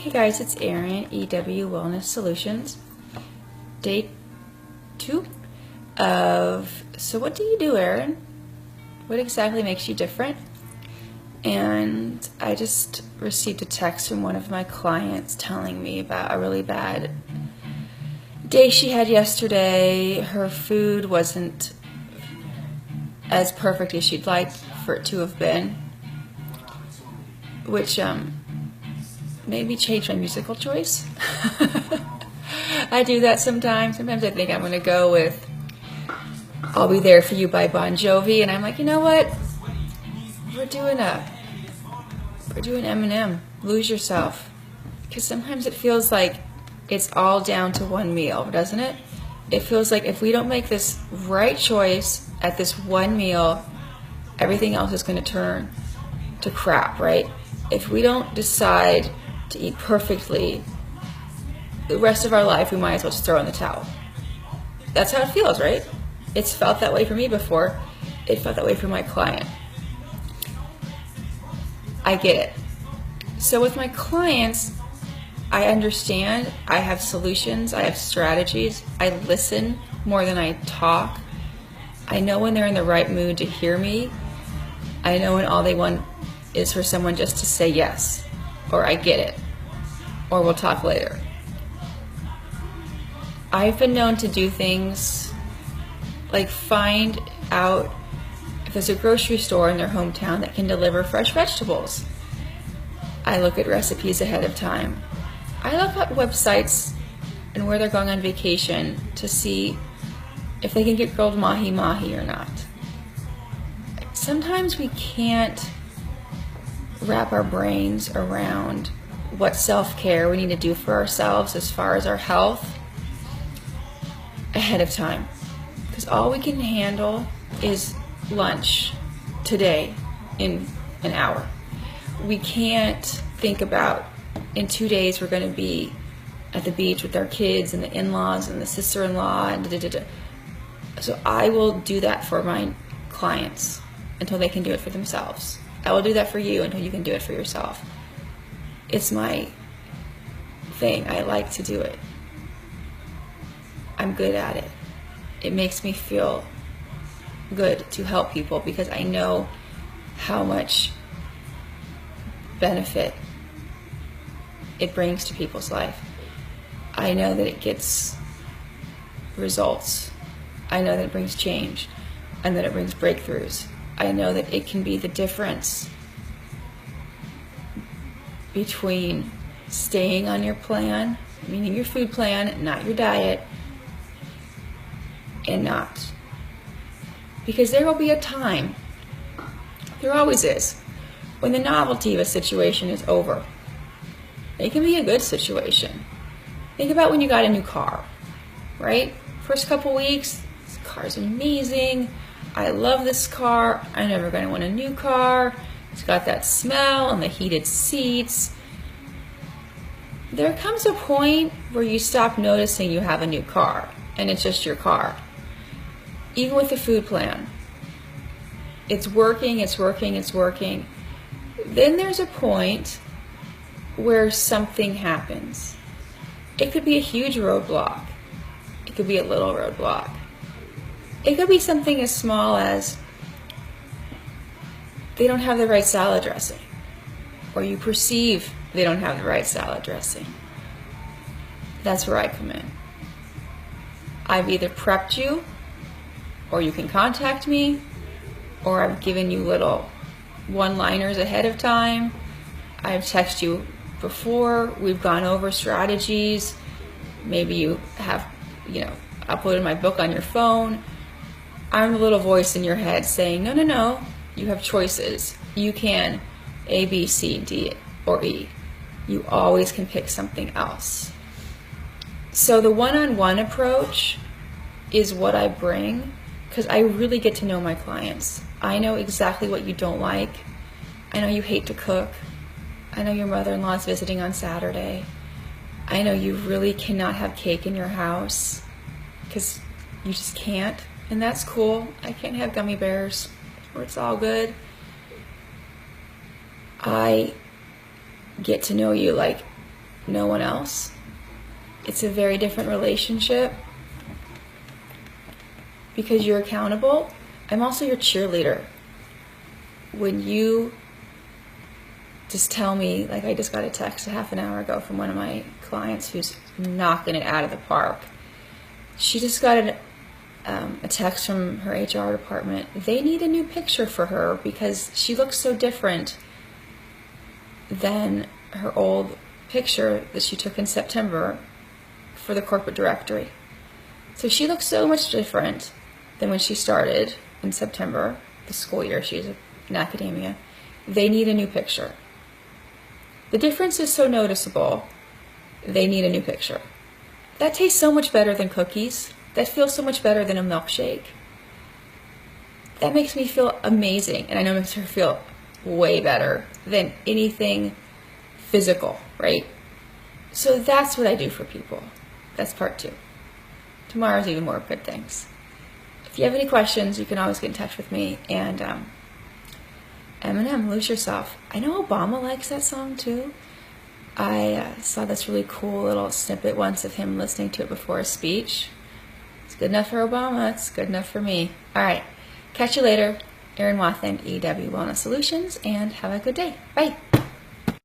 Hey guys, it's Erin, EW Wellness Solutions. Day 2 of So What Do You Do, Erin? What exactly makes you different? And I just received a text from one of my clients telling me about a really bad day she had yesterday. Her food wasn't as perfect as she'd like for it to have been, which made me change my musical choice. I do that sometimes. Sometimes I think I'm going to go with I'll Be There For You by Bon Jovi, and I'm like, you know what? We're doing Eminem, Lose Yourself. Because sometimes it feels like it's all down to one meal, doesn't it? It feels like if we don't make this right choice at this one meal, everything else is going to turn to crap, right? If we don't decide to eat perfectly, the rest of our life we might as well just throw in the towel. That's how it feels, right? It's felt that way for me before. It felt that way for my client. I get it. So with my clients, I understand. I have solutions. I have strategies. I listen more than I talk. I know when they're in the right mood to hear me. I know when all they want is for someone just to say yes, or I get it, or we'll talk later. I've been known to do things like find out if there's a grocery store in their hometown that can deliver fresh vegetables. I look at recipes ahead of time. I look at websites and where they're going on vacation to see if they can get grilled mahi-mahi or not. Sometimes we can't wrap our brains around what self-care we need to do for ourselves as far as our health ahead of time. Because all we can handle is lunch today in an hour. We can't think about in 2 days we're going to be at the beach with our kids and the in-laws and the sister-in-law and da-da-da-da. So I will do that for my clients until they can do it for themselves. I will do that for you until you can do it for yourself. It's my thing. I like to do it. I'm good at it. It makes me feel good to help people because I know how much benefit it brings to people's life. I know that it gets results. I know that it brings change and that it brings breakthroughs. I know that it can be the difference between staying on your plan, meaning your food plan, not your diet, and not. Because there will be a time, there always is, when the novelty of a situation is over. It can be a good situation. Think about when you got a new car, right? First couple weeks, this car's amazing. I love this car. I'm never going to want a new car. It's got that smell and the heated seats. There comes a point where you stop noticing you have a new car and it's just your car. Even with the food plan. It's working, it's working, it's working. Then there's a point where something happens. It could be a huge roadblock. It could be a little roadblock. It could be something as small as they don't have the right salad dressing, or you perceive they don't have the right salad dressing. That's where I come in. I've either prepped you, or you can contact me, or I've given you little one-liners ahead of time. I've texted you before. We've gone over strategies. Maybe you have, uploaded my book on your phone. I'm the little voice in your head saying, no, no, no, you have choices. You can A, B, C, D, or E. You always can pick something else. So the one-on-one approach is what I bring because I really get to know my clients. I know exactly what you don't like. I know you hate to cook. I know your mother-in-law is visiting on Saturday. I know you really cannot have cake in your house because you just can't. And that's cool. I can't have gummy bears, or it's all good. I get to know you like no one else. It's a very different relationship because you're accountable. I'm also your cheerleader. When you just tell me, like I just got a text a half an hour ago from one of my clients who's knocking it out of the park. She just got a text from her HR department. They need a new picture for her because she looks so different than her old picture that she took in September for the corporate directory. So she looks so much different than when she started in September, the school year. She's in academia. They need a new picture. The difference is so noticeable. They need a new picture. That tastes so much better than cookies. That feels so much better than a milkshake. That makes me feel amazing, and I know it makes her feel way better than anything physical, right? So that's what I do for people. That's part 2. Tomorrow's even more good things. If you have any questions, you can always get in touch with me. And Eminem, Lose Yourself. I know Obama likes that song too. I saw this really cool little snippet once of him listening to it before a speech. It's good enough for Obama. It's good enough for me. All right. Catch you later. Erin Wathen, EW Wellness Solutions, and have a good day. Bye.